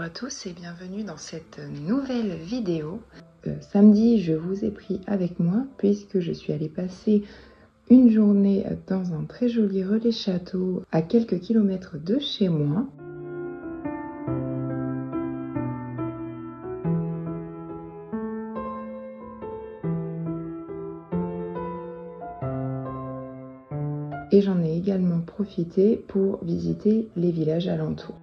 à tous et bienvenue dans cette nouvelle vidéo. Samedi, je vous ai pris avec moi puisque je suis allée passer une journée dans un très joli relais château à quelques kilomètres de chez moi. Et j'en ai également profité pour visiter les villages alentours.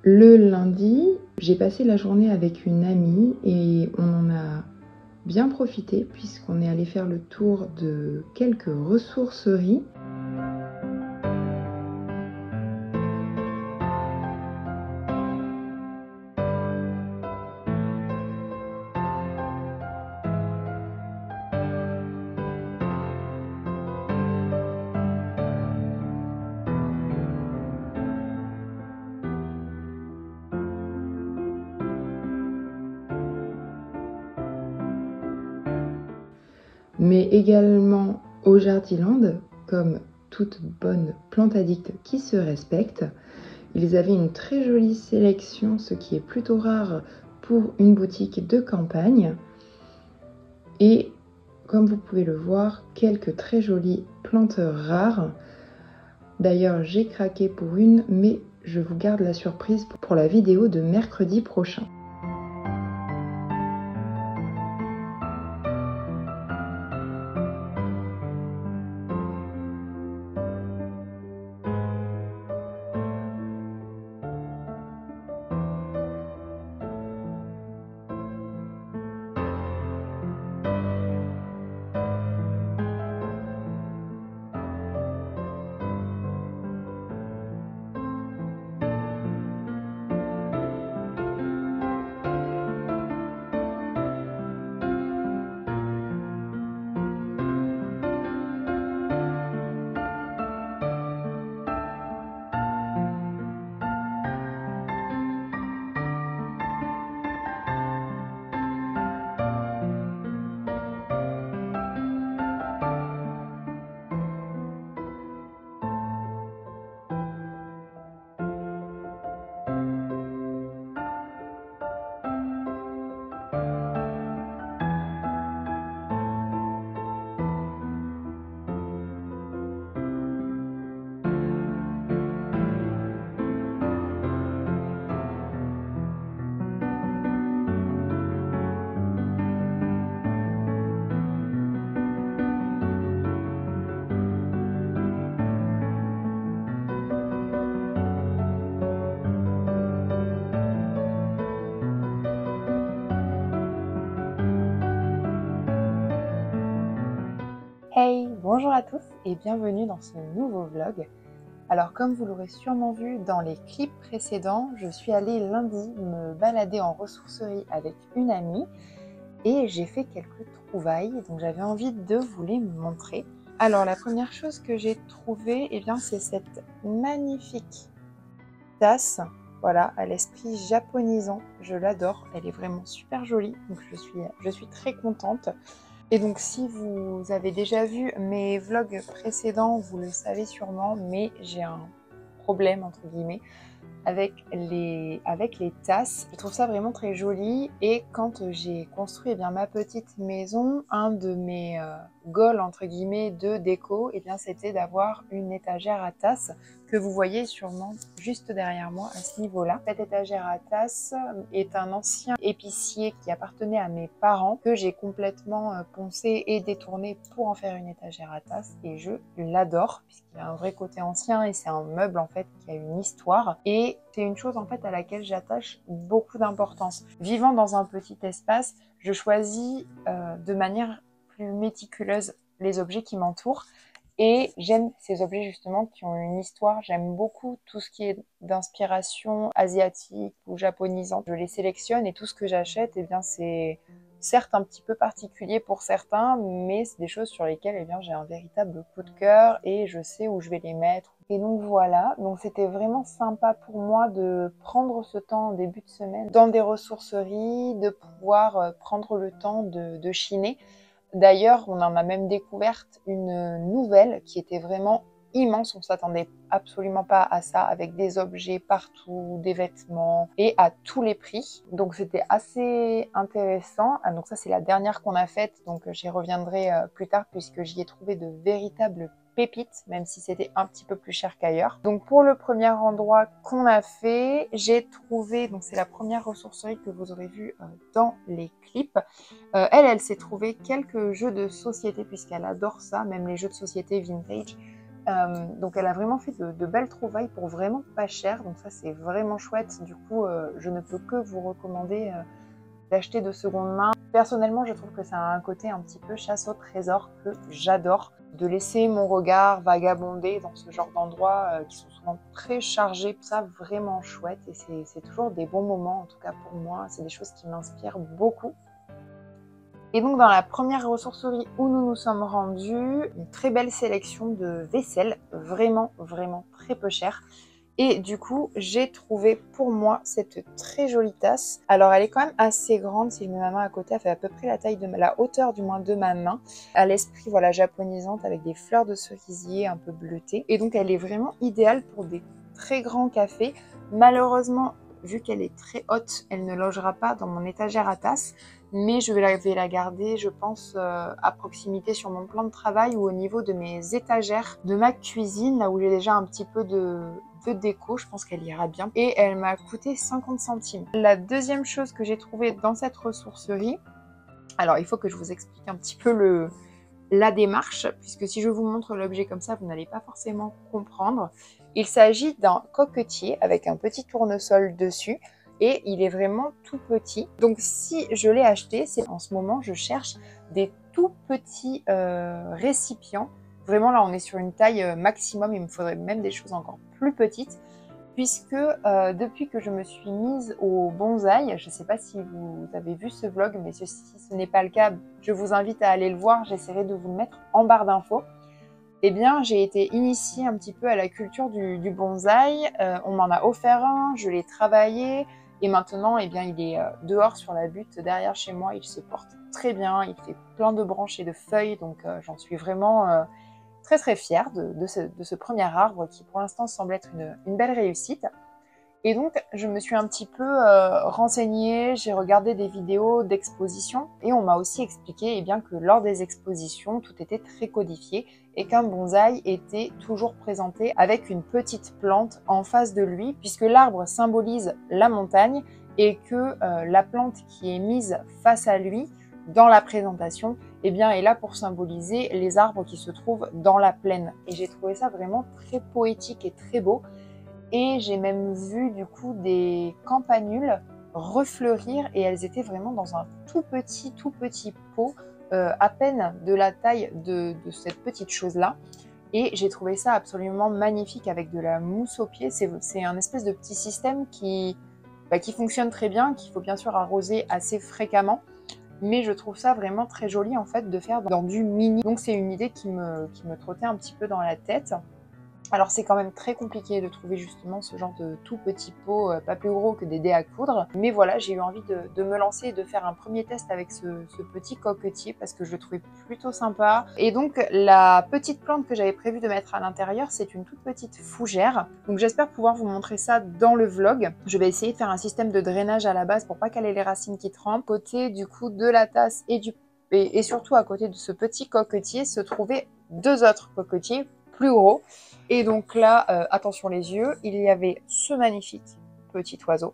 Le lundi, j'ai passé la journée avec une amie et on en a bien profité puisqu'on est allé faire le tour de quelques ressourceries. Mais également au Jardiland, comme toute bonne plante addict qui se respecte. Ils avaient une très jolie sélection, ce qui est plutôt rare pour une boutique de campagne. Et comme vous pouvez le voir, quelques très jolies plantes rares. D'ailleurs, j'ai craqué pour une, mais je vous garde la surprise pour la vidéo de mercredi prochain. Hey, bonjour à tous et bienvenue dans ce nouveau vlog. Alors comme vous l'aurez sûrement vu dans les clips précédents, je suis allée lundi me balader en ressourcerie avec une amie et j'ai fait quelques trouvailles, donc j'avais envie de vous les montrer. Alors la première chose que j'ai trouvée, c'est cette magnifique tasse, voilà, à l'esprit japonisant, je l'adore, elle est vraiment super jolie, donc je suis très contente. Et donc si vous avez déjà vu mes vlogs précédents, vous le savez sûrement, mais j'ai un problème entre guillemets avec les tasses. Je trouve ça vraiment très joli et quand j'ai construit ma petite maison, un de mes goals entre guillemets de déco, c'était d'avoir une étagère à tasses que vous voyez sûrement juste derrière moi à ce niveau-là. Cette étagère à tasses est un ancien épicier qui appartenait à mes parents que j'ai complètement poncé et détourné pour en faire une étagère à tasses et je l'adore puisqu'il a un vrai côté ancien et c'est un meuble en fait qui a une histoire et c'est une chose en fait à laquelle j'attache beaucoup d'importance. Vivant dans un petit espace, je choisis de manière plus méticuleuse les objets qui m'entourent. Et j'aime ces objets justement qui ont une histoire, j'aime beaucoup tout ce qui est d'inspiration asiatique ou japonisante. Je les sélectionne et tout ce que j'achète, c'est certes un petit peu particulier pour certains, mais c'est des choses sur lesquelles j'ai un véritable coup de cœur et je sais où je vais les mettre. Et donc voilà, donc c'était vraiment sympa pour moi de prendre ce temps en début de semaine dans des ressourceries, de pouvoir prendre le temps de chiner. D'ailleurs, on en a même découverte une nouvelle qui était vraiment immense. On ne s'attendait absolument pas à ça, avec des objets partout, des vêtements et à tous les prix. Donc c'était assez intéressant. Ah, donc ça, c'est la dernière qu'on a faite, donc j'y reviendrai plus tard puisque j'y ai trouvé de véritables pépites, même si c'était un petit peu plus cher qu'ailleurs. Donc pour le premier endroit qu'on a fait, j'ai trouvé, donc c'est la première ressourcerie que vous aurez vue dans les clips. Elle s'est trouvée quelques jeux de société puisqu'elle adore ça, même les jeux de société vintage. Donc elle a vraiment fait de belles trouvailles pour vraiment pas cher, donc ça c'est vraiment chouette. Du coup, je ne peux que vous recommander d'acheter de seconde main. Personnellement, je trouve que ça a un côté un petit peu chasse au trésor que j'adore. De laisser mon regard vagabonder dans ce genre d'endroits qui sont souvent très chargés, ça vraiment chouette. Et c'est toujours des bons moments, en tout cas pour moi. C'est des choses qui m'inspirent beaucoup. Et donc dans la première ressourcerie où nous nous sommes rendus, une très belle sélection de vaisselle, vraiment très peu cher. Et du coup, j'ai trouvé pour moi cette très jolie tasse. Alors, elle est quand même assez grande. Si je mets ma main à côté, elle fait à peu près la taille de la hauteur du moins de ma main. À l'esprit, voilà, japonisante avec des fleurs de cerisier un peu bleutées. Et donc, elle est vraiment idéale pour des très grands cafés. Malheureusement, vu qu'elle est très haute, elle ne logera pas dans mon étagère à tasses. Mais je vais la garder, je pense, à proximité sur mon plan de travail ou au niveau de mes étagères de ma cuisine, là où j'ai déjà un petit peu de déco, je pense qu'elle ira bien. Et elle m'a coûté 50 centimes. La deuxième chose que j'ai trouvée dans cette ressourcerie, alors il faut que je vous explique un petit peu la démarche, puisque si je vous montre l'objet comme ça, vous n'allez pas forcément comprendre. Il s'agit d'un coquetier avec un petit tournesol dessus. Et il est vraiment tout petit. Donc si je l'ai acheté, c'est en ce moment, je cherche des tout petits récipients. Vraiment là, on est sur une taille maximum. Il me faudrait même des choses encore plus petites. Puisque depuis que je me suis mise au bonsaï, je ne sais pas si vous avez vu ce vlog, mais si ce n'est pas le cas, je vous invite à aller le voir. J'essaierai de vous le mettre en barre d'infos. Eh bien, j'ai été initiée un petit peu à la culture du bonsaï. On m'en a offert un, je l'ai travaillé. Et maintenant, eh bien, il est dehors sur la butte derrière chez moi. Il se porte très bien. Il fait plein de branches et de feuilles. Donc, j'en suis vraiment très fière de ce premier arbre qui, pour l'instant, semble être une belle réussite. Et donc, je me suis un petit peu renseignée, j'ai regardé des vidéos d'exposition et on m'a aussi expliqué bien, que lors des expositions, tout était très codifié et qu'un bonsaï était toujours présenté avec une petite plante en face de lui puisque l'arbre symbolise la montagne et que la plante qui est mise face à lui dans la présentation est là pour symboliser les arbres qui se trouvent dans la plaine. Et j'ai trouvé ça vraiment très poétique et très beau. Et j'ai même vu du coup des campanules refleurir et elles étaient vraiment dans un tout petit pot, à peine de la taille de cette petite chose-là. Et j'ai trouvé ça absolument magnifique avec de la mousse au pied. C'est un espèce de petit système qui fonctionne très bien, qu'il faut bien sûr arroser assez fréquemment. Mais je trouve ça vraiment très joli en fait de faire dans du mini. Donc c'est une idée qui me trottait un petit peu dans la tête. Alors c'est quand même très compliqué de trouver justement ce genre de tout petit pot, pas plus gros que des dés à coudre. Mais voilà, j'ai eu envie de me lancer et de faire un premier test avec ce petit coquetier parce que je le trouvais plutôt sympa. Et donc la petite plante que j'avais prévu de mettre à l'intérieur, c'est une toute petite fougère. Donc j'espère pouvoir vous montrer ça dans le vlog. Je vais essayer de faire un système de drainage à la base pour pas qu'elle ait les racines qui trempent. Côté du coup de la tasse et surtout à côté de ce petit coquetier se trouvaient deux autres coquetiers plus gros. Et donc là, attention les yeux, il y avait ce magnifique petit oiseau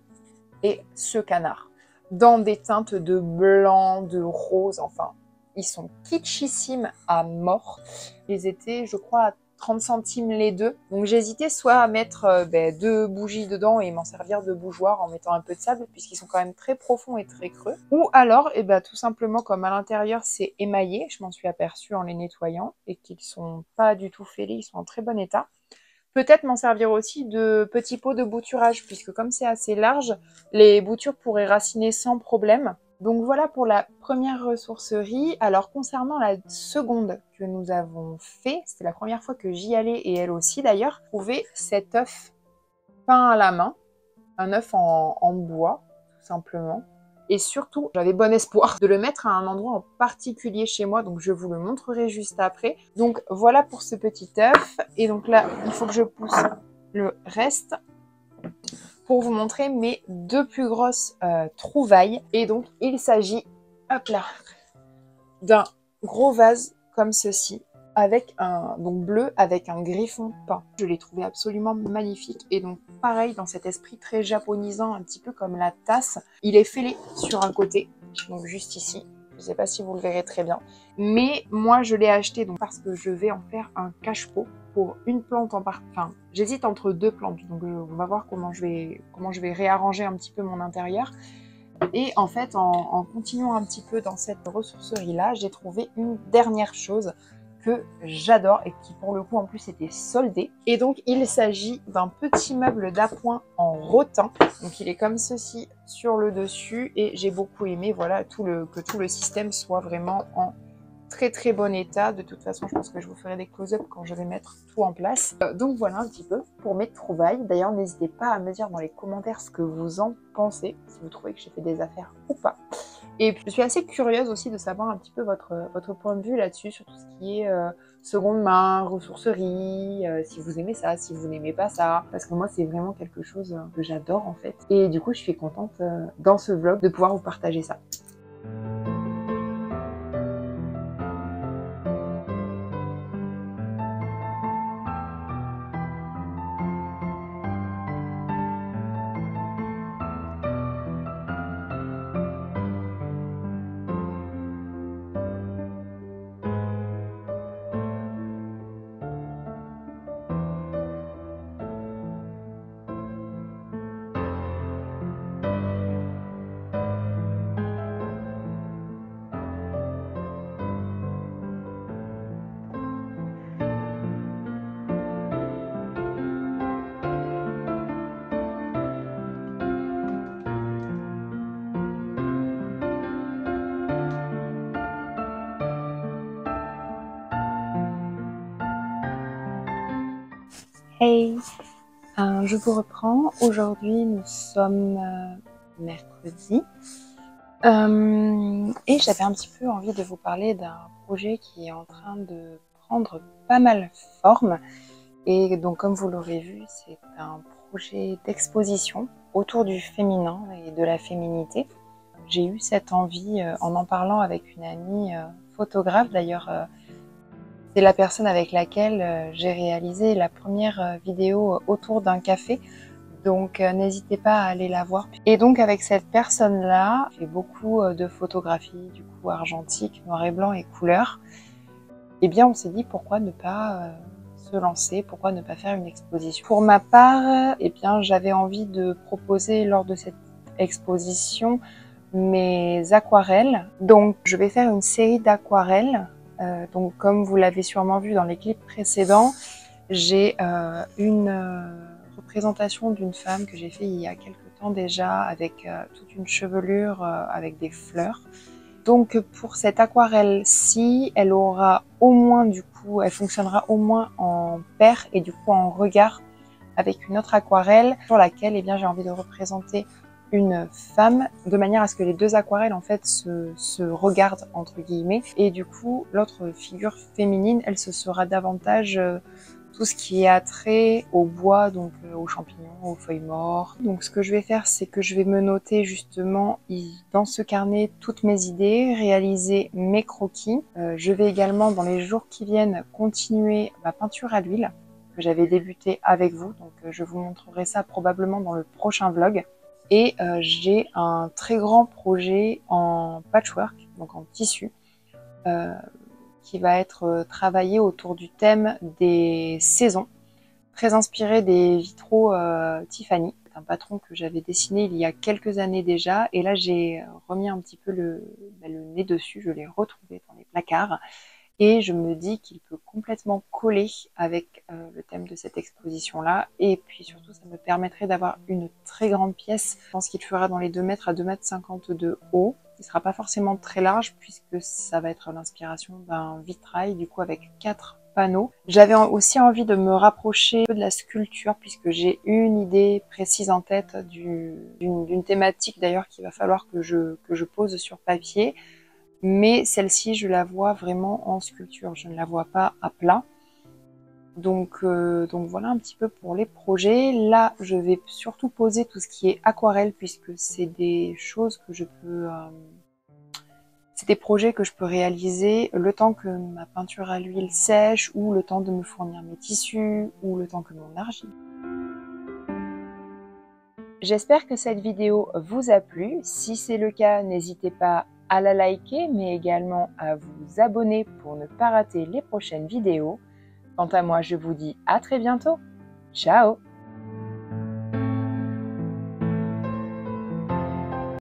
et ce canard dans des teintes de blanc, de rose, enfin, ils sont kitschissimes à mort. Ils étaient, je crois, à 30 centimes les deux. Donc j'hésitais soit à mettre deux bougies dedans et m'en servir de bougeoir en mettant un peu de sable, puisqu'ils sont quand même très profonds et très creux. Ou alors, tout simplement, comme à l'intérieur c'est émaillé, je m'en suis aperçue en les nettoyant, et qu'ils sont pas du tout fêlés, ils sont en très bon état. Peut-être m'en servir aussi de petits pots de bouturage, puisque comme c'est assez large, les boutures pourraient raciner sans problème. Donc voilà pour la première ressourcerie. Alors concernant la seconde que nous avons fait, c'était la première fois que j'y allais et elle aussi d'ailleurs, trouver cet œuf peint à la main, un œuf en bois tout simplement. Et surtout, j'avais bon espoir de le mettre à un endroit en particulier chez moi, donc je vous le montrerai juste après. Donc voilà pour ce petit œuf. Et donc là, il faut que je pousse le reste pour vous montrer mes deux plus grosses trouvailles. Et donc, il s'agit, hop là, d'un gros vase comme ceci, avec un donc bleu avec un griffon peint. Je l'ai trouvé absolument magnifique. Et donc, pareil, dans cet esprit très japonisant, un petit peu comme la tasse, il est fêlé sur un côté, donc juste ici. Je ne sais pas si vous le verrez très bien. Mais moi, je l'ai acheté donc parce que je vais en faire un cache-pot pour une plante en part. Enfin, j'hésite entre deux plantes. Donc, on va voir comment je vais réarranger un petit peu mon intérieur. Et en fait, en continuant un petit peu dans cette ressourcerie-là, j'ai trouvé une dernière chose que j'adore et qui pour le coup en plus était soldé. Et donc il s'agit d'un petit meuble d'appoint en rotin. Donc il est comme ceci sur le dessus et j'ai beaucoup aimé voilà que tout le système soit vraiment en très très bon état. De toute façon, je pense que je vous ferai des close-up quand je vais mettre tout en place. Donc voilà un petit peu pour mes trouvailles. D'ailleurs, n'hésitez pas à me dire dans les commentaires ce que vous en pensez, si vous trouvez que j'ai fait des affaires ou pas. Et puis, je suis assez curieuse aussi de savoir un petit peu votre point de vue là-dessus, sur tout ce qui est seconde main, ressourcerie, si vous aimez ça, si vous n'aimez pas ça. Parce que moi, c'est vraiment quelque chose que j'adore en fait. Et du coup, je suis contente dans ce vlog de pouvoir vous partager ça. Hey, je vous reprends. Aujourd'hui, nous sommes mercredi. Et j'avais un petit peu envie de vous parler d'un projet qui est en train de prendre pas mal forme. Et donc, comme vous l'aurez vu, c'est un projet d'exposition autour du féminin et de la féminité. J'ai eu cette envie en parlant avec une amie photographe. D'ailleurs, c'est la personne avec laquelle j'ai réalisé la première vidéo autour d'un café. Donc n'hésitez pas à aller la voir. Et donc avec cette personne-là, j'ai fait beaucoup de photographies, du coup argentiques, noir et blanc et couleur. Eh bien on s'est dit pourquoi ne pas se lancer, pourquoi ne pas faire une exposition. Pour ma part, eh bien j'avais envie de proposer lors de cette exposition mes aquarelles. Donc je vais faire une série d'aquarelles. Donc comme vous l'avez sûrement vu dans les clips précédents, j'ai une représentation d'une femme que j'ai fait il y a quelques temps déjà avec toute une chevelure avec des fleurs. Donc pour cette aquarelle-ci, elle aura au moins du coup, elle fonctionnera au moins en paire et du coup en regard avec une autre aquarelle sur laquelle eh bien, j'ai envie de représenter une femme de manière à ce que les deux aquarelles en fait se regardent entre guillemets et du coup l'autre figure féminine elle se sera davantage tout ce qui est attrait au bois, donc aux champignons, aux feuilles mortes. Donc ce que je vais faire, c'est que je vais me noter justement dans ce carnet toutes mes idées, réaliser mes croquis. Je vais également dans les jours qui viennent continuer ma peinture à l'huile que j'avais débuté avec vous. Donc je vous montrerai ça probablement dans le prochain vlog. Et j'ai un très grand projet en patchwork, donc en tissu. Qui va être travaillé autour du thème des saisons, très inspiré des vitraux Tiffany. C'est un patron que j'avais dessiné il y a quelques années déjà, et là j'ai remis un petit peu le nez dessus, je l'ai retrouvé dans les placards, et je me dis qu'il peut complètement coller avec le thème de cette exposition-là, et puis surtout ça me permettrait d'avoir une très grande pièce. Je pense qu'il fera dans les 2 mètres à 2,50 m de haut. Il ne sera pas forcément très large puisque ça va être l'inspiration d'un vitrail, du coup avec 4 panneaux. J'avais aussi envie de me rapprocher de la sculpture puisque j'ai une idée précise en tête d'une thématique d'ailleurs qu'il va falloir que je pose sur papier. Mais celle-ci, je la vois vraiment en sculpture, je ne la vois pas à plat. Donc voilà un petit peu pour les projets. Là, je vais surtout poser tout ce qui est aquarelle puisque c'est des choses que je peux... c'est des projets que je peux réaliser le temps que ma peinture à l'huile sèche ou le temps de me fournir mes tissus ou le temps que mon argile. J'espère que cette vidéo vous a plu. Si c'est le cas, n'hésitez pas à la liker mais également à vous abonner pour ne pas rater les prochaines vidéos. Quant à moi, je vous dis à très bientôt. Ciao!